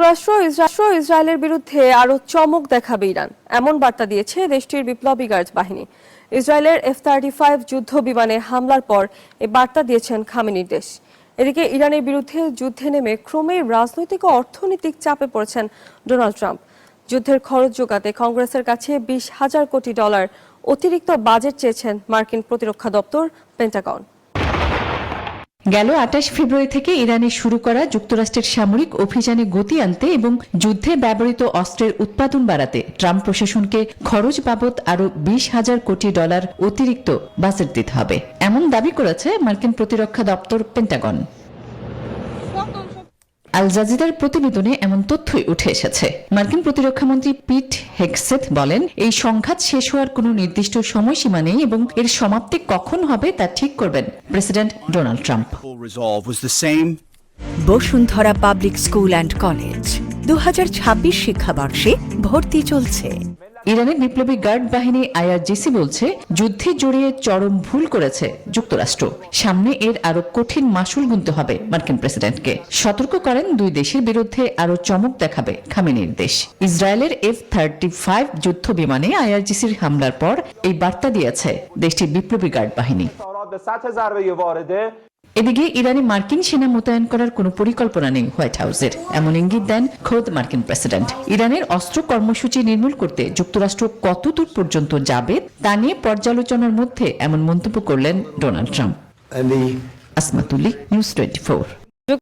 যুক্তরাষ্ট্র ইসরায়েলের বিরুদ্ধে আরো চমক দেখাবে ইরান, এমন বার্তা দিয়েছে দেশটির বিপ্লবী গার্ড বাহিনী। ইসরায়েলের F-35 যুদ্ধ বিমানে হামলার পর এই বার্তা দিয়েছেন খামেনির দেশ। এদিকে ইরানের বিরুদ্ধে যুদ্ধে নেমে ক্রমেই রাজনৈতিক ও অর্থনৈতিক চাপে পড়েছেন ডোনাল্ড ট্রাম্প। যুদ্ধের খরচ যোগাতে কংগ্রেসের কাছে $20,000 কোটি অতিরিক্ত বাজেট চেয়েছেন মার্কিন প্রতিরক্ষা দপ্তর পেন্টাগন। গেল 28 ফেব্রুয়ারি থেকে ইরানে শুরু করা যুক্তরাষ্ট্রের সামরিক অভিযানে গতি আনতে এবং যুদ্ধে ব্যবহৃত অস্ত্রের উৎপাদন বাড়াতে ট্রাম্প প্রশাসনকে খরচ বাবদ আরও $20,000 কোটি অতিরিক্ত বাজেট দিতে হবে, এমন দাবি করেছে মার্কিন প্রতিরক্ষা দপ্তর পেন্টাগন। আল জাজিরার প্রতিবেদনে এমন তথ্যই উঠে এসেছে। মার্কিন প্রতিরক্ষামন্ত্রী পিট হেগসেথ বলেন, এই সংঘাত শেষ হওয়ার কোনো নির্দিষ্ট সময়সীমা নেই এবং এর সমাপ্তি কখন হবে তা ঠিক করবেন president Donald Trump. Bashundhara public school and college 2026 শিক্ষাবর্ষে ভর্তি চলছে। ইরানের বিপ্লবী গার্ড বাহিনী IRGC বলছে, যুদ্ধে জড়িয়ে চরম ভুল করেছে যুক্তরাষ্ট্র। সামনে এর আরো কঠিন মাসুল গুনতে হবে মার্কিন প্রেসিডেন্টকে। সতর্ক করেন, দুই দেশের বিরুদ্ধে আরো চমক দেখাবে খামেনির দেশ। ইসরায়েলের F-35 যুদ্ধ বিমানে IRGCর হামলার পর এই বার্তা দিয়েছে দেশটির বিপ্লবী গার্ড বাহিনী। এদিকে ইরানে মার্কিন সেনা মোতায়েন করার কোনো পরিকল্পনা নেই হোয়াইট হাউসের, এমন ইঙ্গিত দেন খোদ মার্কিন প্রেসিডেন্ট। ইরানের অস্ত্র কর্মসূচি নির্মূল করতে যুক্তরাষ্ট্র কতদূর পর্যন্ত যাবে তা নিয়ে পর্যালোচনার মধ্যে এমন মন্তব্য করলেন ডোনাল্ড ট্রাম্প। আসমাতুল্লি, নিউজ 24।